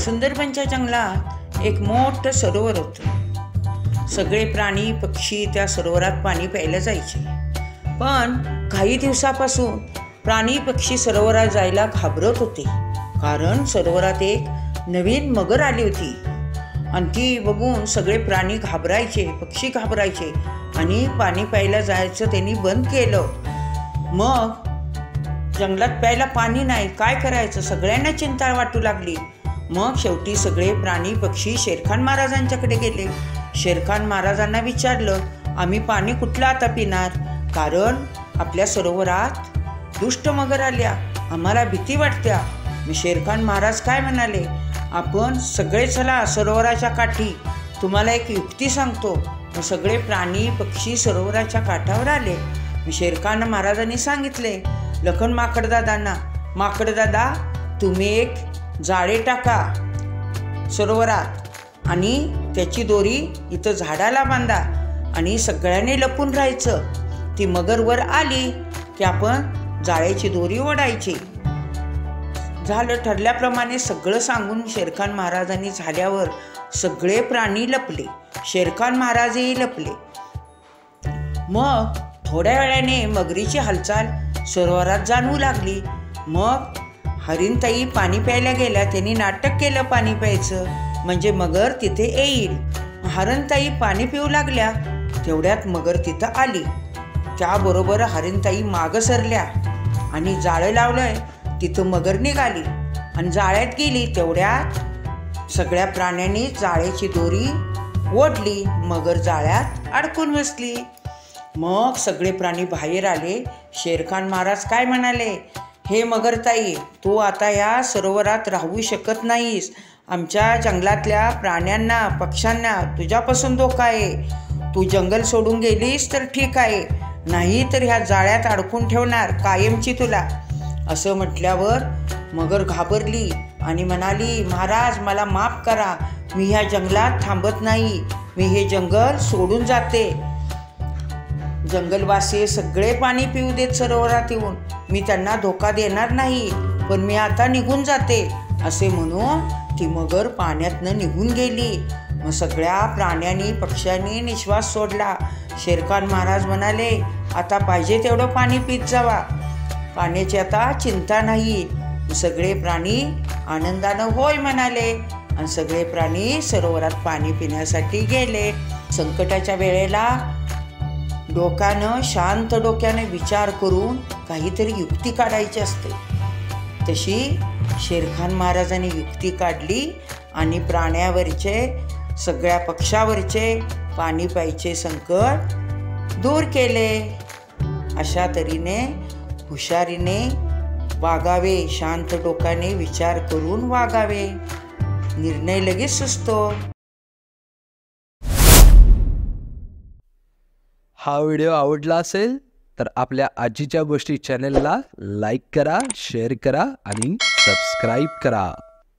सुंदरबनच्या जंगलात एक मोठं सरोवर होतं। सगळे प्राणी पक्षी त्या सरोवरात पाणी प्यायला जायचे, पण काही दिवसापासून प्राणी पक्षी सरोवरात जायला घाबरत होते, कारण सरोवरात एक नवीन मगर आली होती आणि ती बघून सगळे प्राणी घाबरायचे, पक्षी घाबरायचे आणि पाणी प्यायला जायचं त्यांनी बंद केलं। मग जंगलात प्यायला पाणी नाही, काय करायचं, सगळ्यांना चिंता वाटू लागली। मग शेवटी सगळे प्राणी पक्षी शेरखान महाराजांच्याकडे गेले। शेरखान महाराजांना विचारलं, आम्ही पाणी कुठलं आता पिणार, कारण आपल्या सरोवरात दुष्ट मगर आल्या, आम्हाला भीती वाटत्या। मी शेरखान महाराज काय म्हणाले, आपण सगळे चला सरोवराच्या काठी, तुम्हाला एक युक्ती सांगतो। मग सगळे प्राणी पक्षी सरोवराच्या काठावर आले। शेरखान महाराजांनी सांगितले लखन माकडदादांना, माकडदादा तुम्ही एक जाळे टाका सरोवरात आणि त्याची दोरी इथं झाडाला बांधा आणि सगळ्यांनी लपून राहायचं। ती मगर वर आली की आपण जाळ्याची दोरी ओढायची। झालं, ठरल्याप्रमाणे सगळं सांगून शेरखान महाराजांनी झाल्यावर सगळे प्राणी लपले, शेरखान महाराजही लपले। मग थोड्या वेळाने मगरीची हालचाल सरोवरात जाणवू लागली। मग हरिणताई पाणी प्यायला गेल्या, त्यांनी नाटक केलं पाणी प्यायचं म्हणजे मगर तिथे येईल। हरिणताई पाणी पिऊ लागल्या, तेवढ्यात मगर तिथं आली। त्याबरोबर हरिणताई मागं सरल्या आणि जाळं लावलंय तिथं मगर निघाली आणि जाळ्यात गेली। तेवढ्यात सगळ्या प्राण्यांनी जाळ्याची दोरी ओढली, मगर जाळ्यात अडकून बसली। मग सगळे प्राणी बाहेर आले। शेरखान महाराज काय म्हणाले, हे मगरताई, तू आता या सरोवरात राहू शकत नाहीस, आमच्या जंगलातल्या प्राण्यांना पक्ष्यांना तुझ्यापासून धोका आहे। तू जंगल सोडून गेलीस तर ठीक आहे, नाही तर ह्या जाळ्यात अडकून ठेवणार कायमची तुला। असं म्हटल्यावर मगर घाबरली आणि म्हणाली, महाराज मला माफ करा, मी ह्या जंगलात थांबत नाही, मी हे जंगल सोडून जाते। जंगलवासी सगळे पाणी पिऊ देत सरोवरात येऊन, मी त्यांना धोका देणार नाही, पण मी आता निघून जाते। असे म्हणून ती मगर पाण्यातनं निघून गेली। मग सगळ्या प्राण्यांनी पक्ष्यांनी निश्वास सोडला। शेरखान महाराज म्हणाले, आता पाहिजे तेवढं पाणी पीत जावा, पाण्याची आता चिंता नाही। सगळे प्राणी आनंदानं होय म्हणाले आणि सगळे प्राणी सरोवरात पाणी पिण्यासाठी गेले। संकटाच्या वेळेला डोक्यानं, शांत डोक्याने विचार करून काहीतरी युक्ती काढायची असते। तशी शेरखान महाराजांनी युक्ती काढली आणि प्राण्यावरचे, सगळ्या पक्षावरचे पाणी प्यायचे संकट दूर केले। अशा तऱ्हेने हुशारीने वागावे, शांत डोक्याने विचार करून वागावे, निर्णय लगेच सुचतो। हा व्हिडिओ आवडला असेल तर आपल्या आजीच्या गोष्टी चॅनलला लाईक करा, शेअर करा आणि सबस्क्राईब करा।